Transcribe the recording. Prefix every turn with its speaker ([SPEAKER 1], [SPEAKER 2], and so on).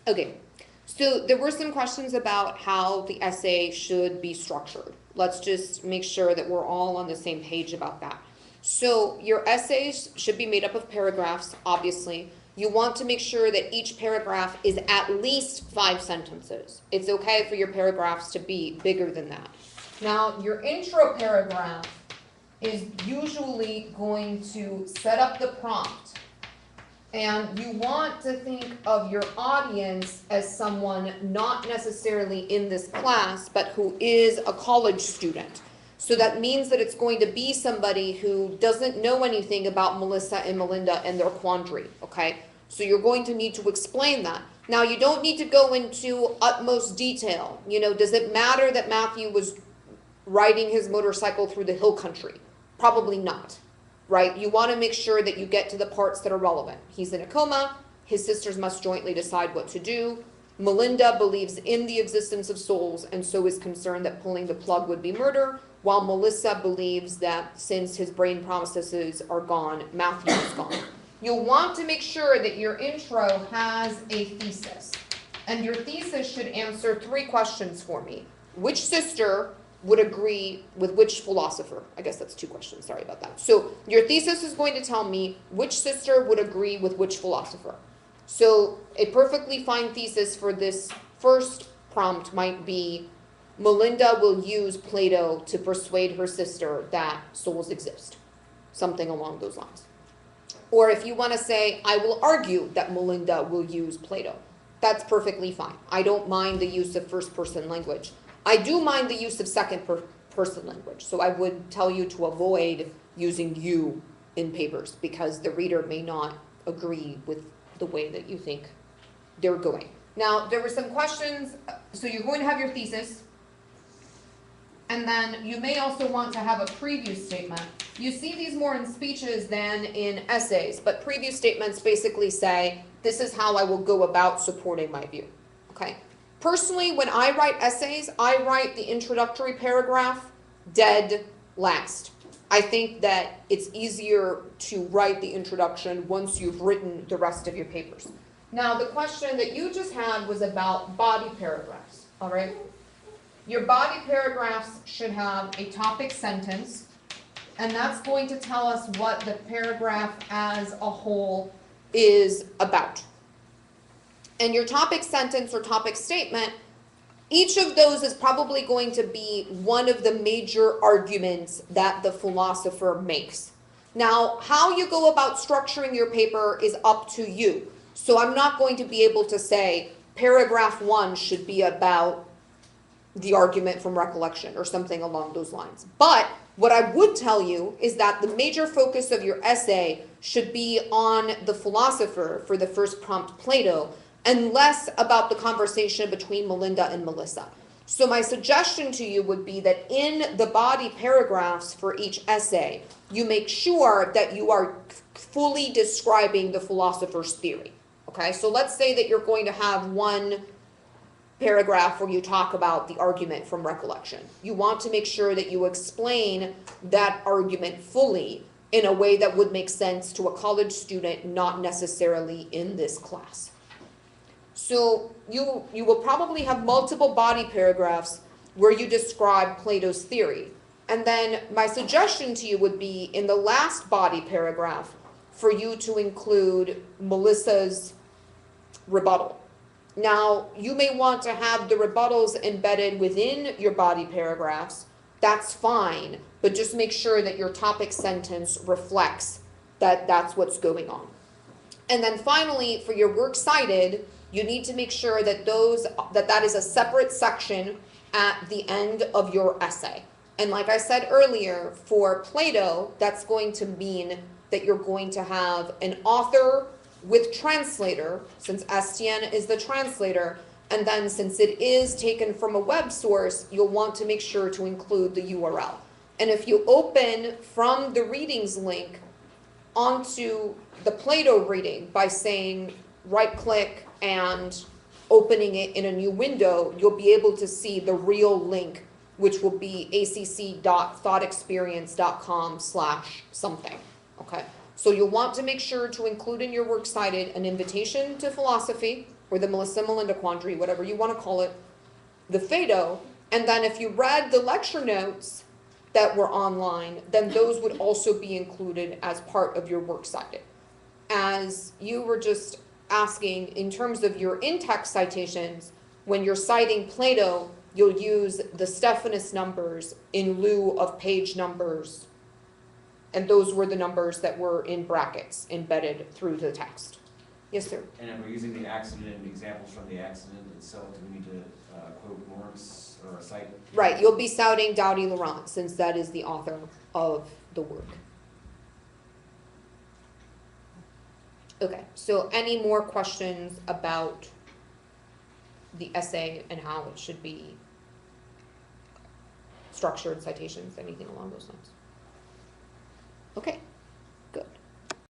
[SPEAKER 1] Okay, so there were some questions about how the essay should be structured. Let's just make sure that we're all on the same page about that. So your essays should be made up of paragraphs, obviously. You want to make sure that each paragraph is at least 5 sentences. It's okay for your paragraphs to be bigger than that. Now, your intro paragraph is usually going to set up the prompt. And you want to think of your audience as someone not necessarily in this class, but who is a college student. So that means that it's going to be somebody who doesn't know anything about Melissa and Melinda and their quandary, okay? So you're going to need to explain that. Now, you don't need to go into utmost detail. You know, does it matter that Matthew was riding his motorcycle through the hill country? Probably not. Right? You want to make sure that you get to the parts that are relevant. He's in a coma. His sisters must jointly decide what to do. Melinda believes in the existence of souls and so is concerned that pulling the plug would be murder, while Melissa believes that since his brain processes are gone, Matthew is gone. You'll want to make sure that your intro has a thesis. And your thesis should answer 3 questions for me. Which sister would agree with which philosopher? I guess that's 2 questions, sorry about that. So your thesis is going to tell me which sister would agree with which philosopher. So a perfectly fine thesis for this first prompt might be, Melinda will use Plato to persuade her sister that souls exist. Something along those lines. Or if you want to say, I will argue that Melinda will use Plato. That's perfectly fine. I don't mind the use of first-person language. I do mind the use of second-person language, so I would tell you to avoid using you in papers because the reader may not agree with the way that you think they're going. Now, there were some questions. So you're going to have your thesis, and then you may also want to have a preview statement. You see these more in speeches than in essays, but preview statements basically say, this is how I will go about supporting my view, okay? Personally, when I write essays, I write the introductory paragraph dead last. I think that it's easier to write the introduction once you've written the rest of your papers. Now, the question that you just had was about body paragraphs, all right? Your body paragraphs should have a topic sentence, and that's going to tell us what the paragraph as a whole is about. And your topic sentence or topic statement, each of those is probably going to be one of the major arguments that the philosopher makes. Now, how you go about structuring your paper is up to you. So I'm not going to be able to say paragraph 1 should be about the argument from recollection or something along those lines. But what I would tell you is that the major focus of your essay should be on the philosopher for the first prompt, Plato, and less about the conversation between Melinda and Melissa. So my suggestion to you would be that in the body paragraphs for each essay, you make sure that you are fully describing the philosopher's theory. Okay, so let's say that you're going to have one paragraph where you talk about the argument from recollection. You want to make sure that you explain that argument fully in a way that would make sense to a college student, not necessarily in this class. So you will probably have multiple body paragraphs where you describe Plato's theory. And then my suggestion to you would be in the last body paragraph for you to include Melissa's rebuttal. Now, you may want to have the rebuttals embedded within your body paragraphs. That's fine, but just make sure that your topic sentence reflects that that's what's going on. And then finally, for your works cited, you need to make sure that that is a separate section at the end of your essay. And like I said earlier, for Plato, that's going to mean that you're going to have an author with translator, since Estienne is the translator, and then since it is taken from a web source, you'll want to make sure to include the URL. And if you open from the readings link onto the Plato reading by saying right-click and opening it in a new window, you'll be able to see the real link, which will be acc.thoughtexperience.com/something, okay? So you'll want to make sure to include in your works cited an invitation to philosophy, or the Melissa Melinda quandary, whatever you want to call it, the Phaedo, and then if you read the lecture notes that were online, then those would also be included as part of your works cited. As you were just asking, in terms of your in-text citations, when you're citing Plato, you'll use the Stephanus numbers in lieu of page numbers, and those were the numbers that were in brackets embedded through the text. Yes, sir?
[SPEAKER 2] And if we're using the accident, examples from the accident itself, do we need to quote Lawrence or cite?
[SPEAKER 1] Right, you'll be citing Doughty Laurent, since that is the author of the work. Okay, so any more questions about the essay and how it should be structured, citations, anything along those lines? Okay.